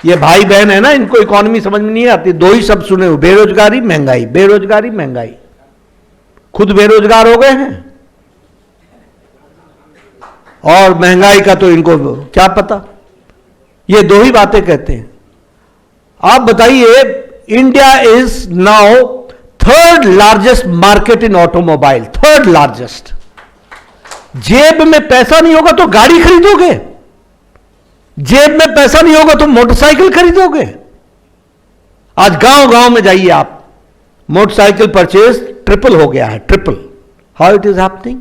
ये भाई बहन है ना, इनको इकोनॉमी समझ में नहीं आती। दो ही शब्द सुने हो, बेरोजगारी महंगाई, बेरोजगारी महंगाई। खुद बेरोजगार हो गए हैं और महंगाई का तो इनको क्या पता। ये दो ही बातें कहते हैं। आप बताइए, India is now third largest market in automobile, third largest. जेब में पैसा नहीं होगा तो गाड़ी खरीदोगे, जेब में पैसा नहीं होगा तो मोटरसाइकिल खरीदोगे। आज गांव गांव में जाइए आप, मोटरसाइकिल परचेज ट्रिपल हो गया है, triple. How it is happening?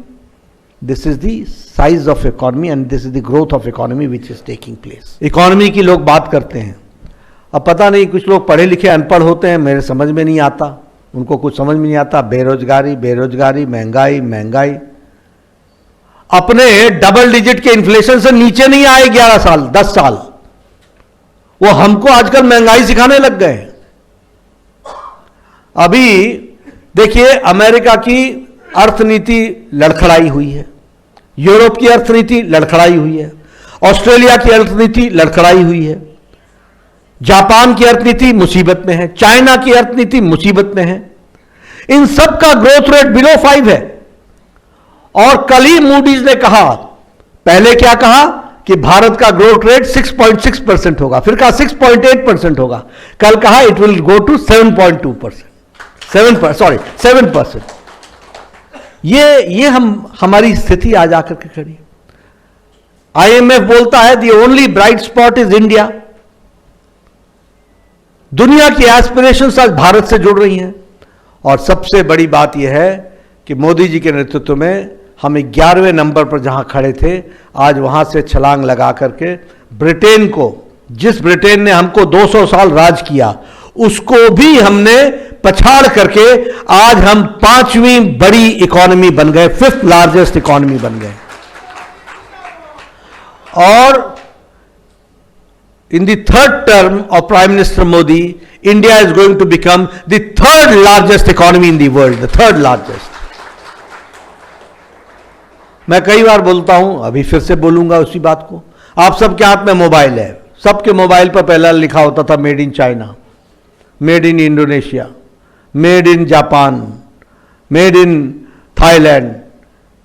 This is the size of economy and this is the growth of economy which is taking place. Economy की लोग बात करते हैं, अब पता नहीं कुछ लोग पढ़े लिखे अनपढ़ होते हैं, मेरे समझ में नहीं आता, उनको कुछ समझ में नहीं आता। बेरोजगारी बेरोजगारी, महंगाई महंगाई। अपने डबल डिजिट के इन्फ्लेशन से नीचे नहीं आए 11 साल 10 साल, वो हमको आजकल महंगाई सिखाने लग गए। अभी देखिए, अमेरिका की अर्थनीति लड़खड़ाई हुई है, यूरोप की अर्थनीति लड़खड़ाई हुई है, ऑस्ट्रेलिया की अर्थनीति लड़खड़ाई हुई है, जापान की अर्थनीति मुसीबत में है, चाइना की अर्थनीति मुसीबत में है। इन सब का ग्रोथ रेट बिलो 5 है। और कल ही मूडीज ने कहा, पहले क्या कहा कि भारत का ग्रोथ रेट 6.6% होगा, फिर कहा 6.8% होगा, कल कहा इट विल गो टू 7.2%, 7%। ये हमारी स्थिति आज आकर के खड़ी। IMF बोलता है the only bright spot is India. दुनिया की एस्पिरेशंस आज भारत से जुड़ रही हैं। और सबसे बड़ी बात यह है कि मोदी जी के नेतृत्व में हम 11वें नंबर पर जहां खड़े थे, आज वहां से छलांग लगा करके ब्रिटेन को, जिस ब्रिटेन ने हमको 200 साल राज किया, उसको भी हमने पछाड़ करके आज हम 5वीं बड़ी इकोनॉमी बन गए, 5th लार्जेस्ट इकोनॉमी बन गए। और in the third term of Prime Minister Modi, India is going to become the third largest economy in the world, the third largest. मैं कई बार बोलता हूं, अभी फिर से बोलूंगा उसी बात को। आप सबके हाथ में मोबाइल है, सबके मोबाइल पर पहला लिखा होता था made in China, made in Indonesia, made in Japan, made in Thailand,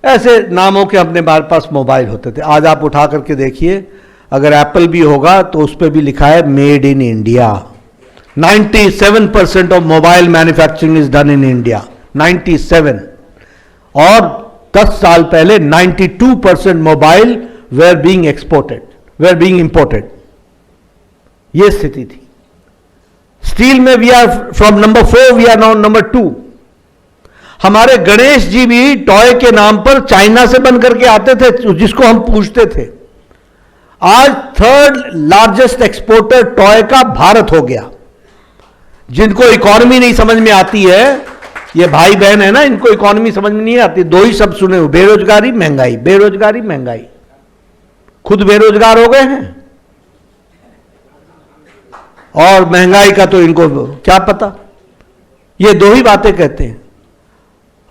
ऐसे नामों के अपने पास मोबाइल होते थे। आज आप उठा करके देखिए, अगर एप्पल भी होगा तो उस पर भी लिखा है made in India. 97% of mobile manufacturing is done in India, 97। और 10 साल पहले 92% mobile were being exported, were being imported. यह स्थिति थी। स्टील में we are from number 4, we are now number 2। हमारे गणेश जी भी टॉय के नाम पर चाइना से बन करके आते थे, जिसको हम पूछते थे। आज थर्ड लार्जेस्ट एक्सपोर्टर टॉय का भारत हो गया। जिनको इकोनॉमी नहीं समझ में आती है, ये भाई बहन है ना, इनको इकोनॉमी समझ में नहीं आती। दो ही शब्द सुने हो, बेरोजगारी महंगाई, बेरोजगारी महंगाई। खुद बेरोजगार हो गए हैं और महंगाई का तो इनको क्या पता। ये दो ही बातें कहते हैं।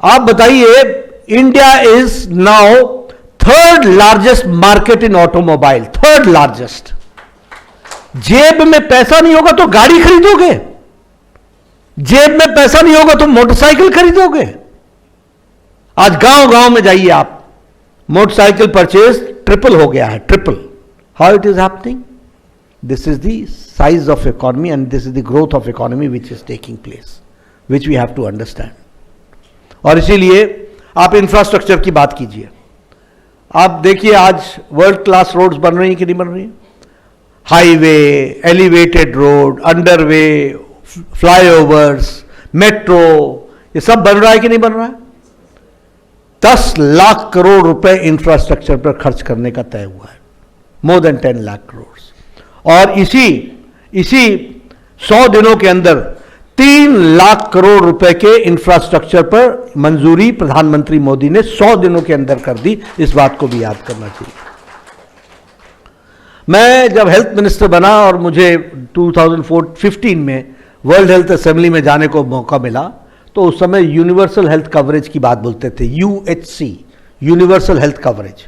आप बताइए, India is now third largest market in automobile, third largest. जेब में पैसा नहीं होगा तो गाड़ी खरीदोगे, जेब में पैसा नहीं होगा तो मोटरसाइकिल खरीदोगे। आज गांव गांव में जाइए आप, मोटरसाइकिल परचेज ट्रिपल हो गया है, triple. How it is happening? This is the size of economy and this is the growth of economy which is taking place, which we have to understand. और इसीलिए आप इंफ्रास्ट्रक्चर की बात कीजिए। आप देखिए, आज वर्ल्ड क्लास रोड्स बन रही हैं कि नहीं बन रही हैं? Highway, elevated road, underway, flyovers, metro, ये सब बन रहा है कि नहीं बन रहा है? 10 लाख करोड़ रुपए इंफ्रास्ट्रक्चर पर खर्च करने का तय हुआ है, मोर देन 10 लाख करोड़। और इसी 100 दिनों के अंदर 3 लाख करोड़ रुपए के इंफ्रास्ट्रक्चर पर मंजूरी प्रधानमंत्री मोदी ने 100 दिनों के अंदर कर दी। इस बात को भी याद करना चाहिए। मैं जब हेल्थ मिनिस्टर बना और मुझे 2015 में वर्ल्ड हेल्थ असेंबली में जाने को मौका मिला, तो उस समय यूनिवर्सल हेल्थ कवरेज की बात बोलते थे, UHC, यूनिवर्सल हेल्थ कवरेज।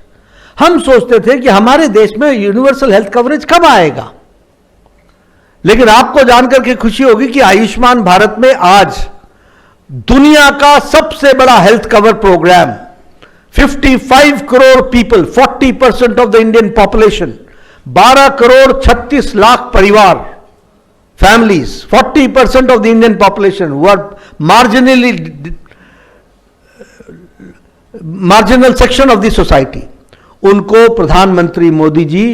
हम सोचते थे कि हमारे देश में यूनिवर्सल हेल्थ कवरेज कब आएगा। लेकिन आपको जानकर के खुशी होगी कि आयुष्मान भारत में आज दुनिया का सबसे बड़ा health cover programme 55 crore people, 40% of the Indian population, 12 crore 36 lakh परिवार, families, 40% of the Indian population who are marginal section of the society, उनको प्रधानमंत्री मोदी जी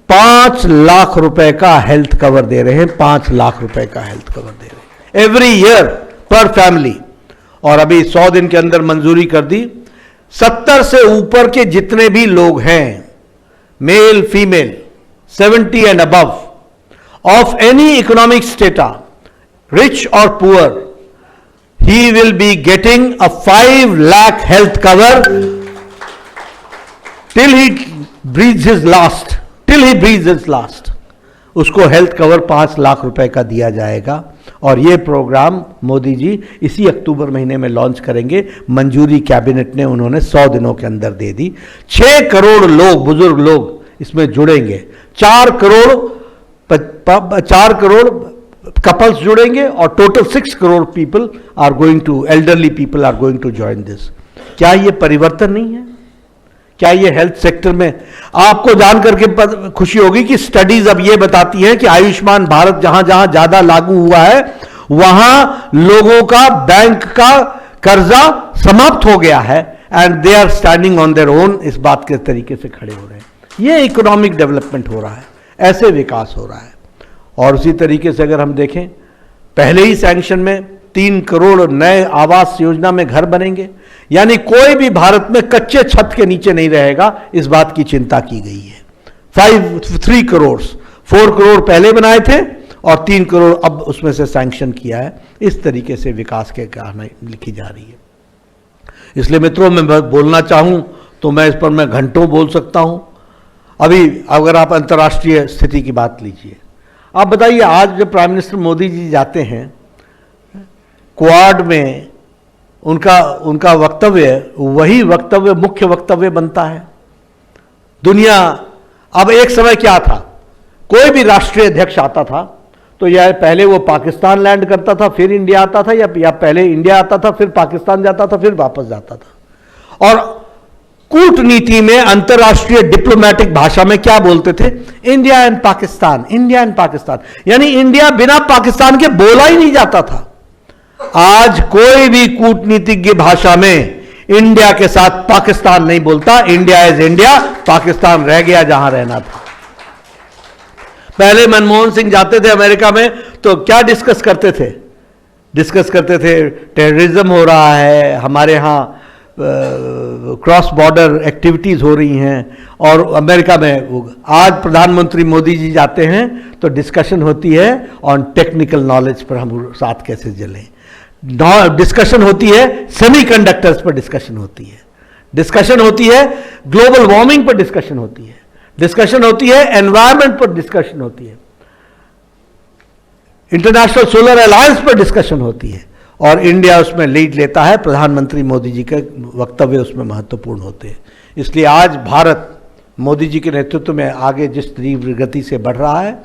5 लाख रुपए का हेल्थ कवर दे रहे हैं, 5 लाख रुपए का हेल्थ कवर दे रहे हैं एवरी ईयर पर फैमिली। और अभी 100 दिन के अंदर मंजूरी कर दी। 70 से ऊपर के जितने भी लोग हैं, male female, 70 and above, of any economic strata, rich or poor, he will be getting a 5 lakh health cover till he breathes his last, उसको हेल्थ कवर 5 लाख रुपए का दिया जाएगा। और ये प्रोग्राम मोदी जी इसी अक्टूबर महीने में लॉन्च करेंगे। मंजूरी कैबिनेट ने उन्होंने 100 दिनों के अंदर दे दी। 6 करोड़ लोग, बुजुर्ग लोग इसमें जुड़ेंगे। 4 करोड़ कपल्स जुड़ेंगे और total 6 crore people are going to, elderly people are going to join this. क्या ये परिवर्तन नहीं है? क्या ये हेल्थ सेक्टर में आपको जानकर के खुशी होगी कि स्टडीज अब ये बताती हैं कि आयुष्मान भारत जहां जहां ज्यादा लागू हुआ है वहां लोगों का बैंक का कर्जा समाप्त हो गया है and they are standing on their own, इस बात के तरीके से खड़े हो रहे हैं। ये इकोनॉमिक डेवलपमेंट हो रहा है, ऐसे विकास हो रहा है। और उसी तरीके से अगर हम देखें, पहले ही सैंक्शन में 3 करोड़ नए आवास योजना में घर बनेंगे, यानी कोई भी भारत में कच्चे छत के नीचे नहीं रहेगा, इस बात की चिंता की गई है। 3 करोड़, 4 करोड़ पहले बनाए थे और 3 करोड़ अब उसमें से सैंक्शन किया है। इस तरीके से विकास के कहानी लिखी जा रही है। इसलिए मित्रों, मैं बोलना चाहूं तो मैं इस पर मैं घंटों बोल सकता हूं। अभी अगर आप अंतर्राष्ट्रीय स्थिति की बात लीजिए, आप बताइए, आज जब प्राइम मिनिस्टर मोदी जी जाते हैं क्वाड में, उनका वक्तव्य वही वक्तव्य मुख्य वक्तव्य बनता है। दुनिया, अब एक समय क्या था, कोई भी राष्ट्रीय अध्यक्ष आता था तो या पहले वो पाकिस्तान लैंड करता था फिर इंडिया आता था, या पहले इंडिया आता था फिर पाकिस्तान जाता था फिर वापस जाता था। और कूटनीति में, अंतर्राष्ट्रीय डिप्लोमेटिक भाषा में क्या बोलते थे? India and Pakistan, India and Pakistan, यानी इंडिया बिना पाकिस्तान के बोला ही नहीं जाता था। आज कोई भी कूटनीतिज्ञ भाषा में इंडिया के साथ पाकिस्तान नहीं बोलता। इंडिया इज इंडिया, पाकिस्तान रह गया जहां रहना था। पहले मनमोहन सिंह जाते थे अमेरिका में तो क्या डिस्कस करते थे? टेररिज्म हो रहा है, हमारे यहां क्रॉस बॉर्डर एक्टिविटीज हो रही हैं, और अमेरिका में आज प्रधानमंत्री मोदी जी जाते हैं तो डिस्कशन होती है ऑन टेक्निकल नॉलेज पर, हम साथ कैसे जलें। डिस्कशन होती है सेमीकंडक्टर्स पर, डिस्कशन होती है ग्लोबल वार्मिंग पर, डिस्कशन होती है एनवायरमेंट पर, डिस्कशन होती है इंटरनेशनल सोलर अलायंस पर, डिस्कशन होती है। और इंडिया उसमें लीड लेता है। प्रधानमंत्री मोदी जी के वक्तव्य उसमें महत्वपूर्ण होते हैं। इसलिए आज भारत मोदी जी के नेतृत्व में आगे जिस तीव्र गति से बढ़ रहा है,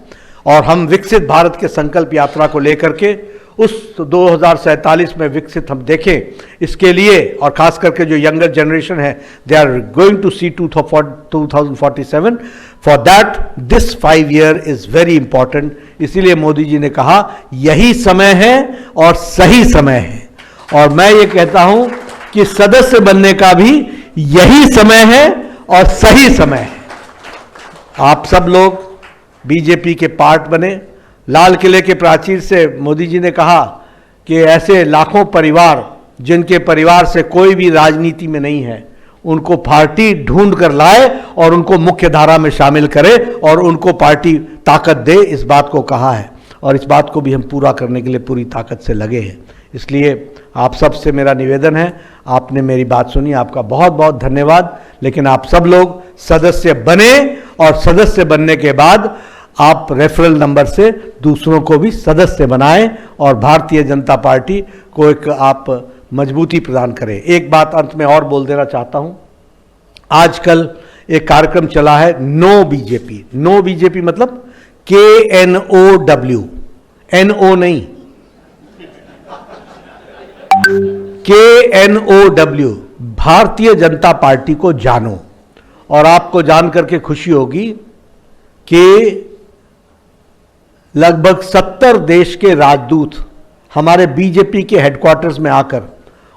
और हम विकसित भारत के संकल्प यात्रा को लेकर के उस 2047 में विकसित हम देखें, इसके लिए, और खास करके जो यंगर जनरेशन है, they are going to see 2047, for that this 5 year is very important. इसीलिए मोदी जी ने कहा यही समय है और सही समय है। और मैं ये कहता हूं कि सदस्य बनने का भी यही समय है और सही समय है। आप सब लोग बीजेपी के पार्ट बने। लाल किले के प्राचीर से मोदी जी ने कहा कि ऐसे लाखों परिवार जिनके परिवार से कोई भी राजनीति में नहीं है, उनको पार्टी ढूंढ कर लाए और उनको मुख्य धारा में शामिल करे और उनको पार्टी ताकत दे, इस बात को कहा है। और इस बात को भी हम पूरा करने के लिए पूरी ताकत से लगे हैं। इसलिए आप सब से मेरा निवेदन है, आपने मेरी बात सुनी, आपका बहुत बहुत धन्यवाद। लेकिन आप सब लोग सदस्य बने, और सदस्य बनने के बाद आप रेफरल नंबर से दूसरों को भी सदस्य बनाएं और भारतीय जनता पार्टी को एक आप मजबूती प्रदान करें। एक बात अंत में और बोल देना चाहता हूं। आजकल एक कार्यक्रम चला है नो बीजेपी। नो बीजेपी मतलब KNOW, NO नहीं, KNOW, भारतीय जनता पार्टी को जानो। और आपको जान करके खुशी होगी कि लगभग 70 देश के राजदूत हमारे बीजेपी के हेडक्वार्टर्स में आकर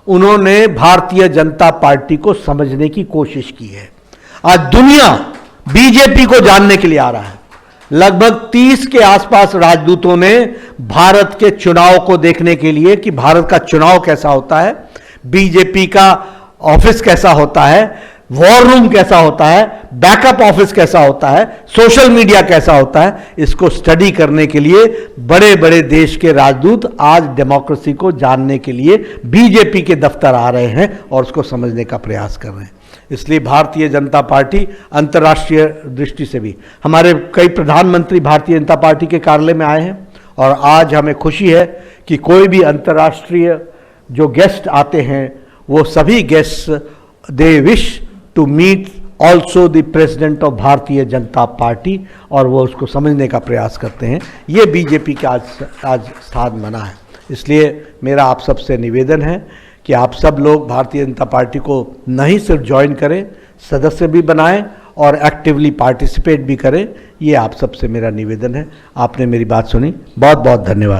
उन्होंने भारतीय जनता पार्टी को समझने की कोशिश की है। आज दुनिया बीजेपी को जानने के लिए आ रहा है। लगभग 30 के आसपास राजदूतों ने भारत के चुनाव को देखने के लिए कि भारत का चुनाव कैसा होता है, बीजेपी का ऑफिस कैसा होता है, वॉर रूम कैसा होता है, बैकअप ऑफिस कैसा होता है, सोशल मीडिया कैसा होता है, इसको स्टडी करने के लिए बड़े बड़े देश के राजदूत आज डेमोक्रेसी को जानने के लिए बीजेपी के दफ्तर आ रहे हैं और उसको समझने का प्रयास कर रहे हैं। इसलिए भारतीय जनता पार्टी अंतर्राष्ट्रीय दृष्टि से भी, हमारे कई प्रधानमंत्री भारतीय जनता पार्टी के कार्यालय में आए हैं और आज हमें खुशी है कि कोई भी अंतर्राष्ट्रीय जो गेस्ट आते हैं वो सभी guest they wish to meet also the president of Bharatiya Janata party और वो उसको समझने का प्रयास करते हैं। ये बीजेपी का आज स्थान बना है। इसलिए मेरा आप सबसे निवेदन है कि आप सब लोग भारतीय जनता पार्टी को नहीं सिर्फ ज्वाइन करें, सदस्य भी बनाएं और एक्टिवली पार्टिसिपेट भी करें। ये आप सबसे मेरा निवेदन है। आपने मेरी बात सुनी, बहुत बहुत धन्यवाद।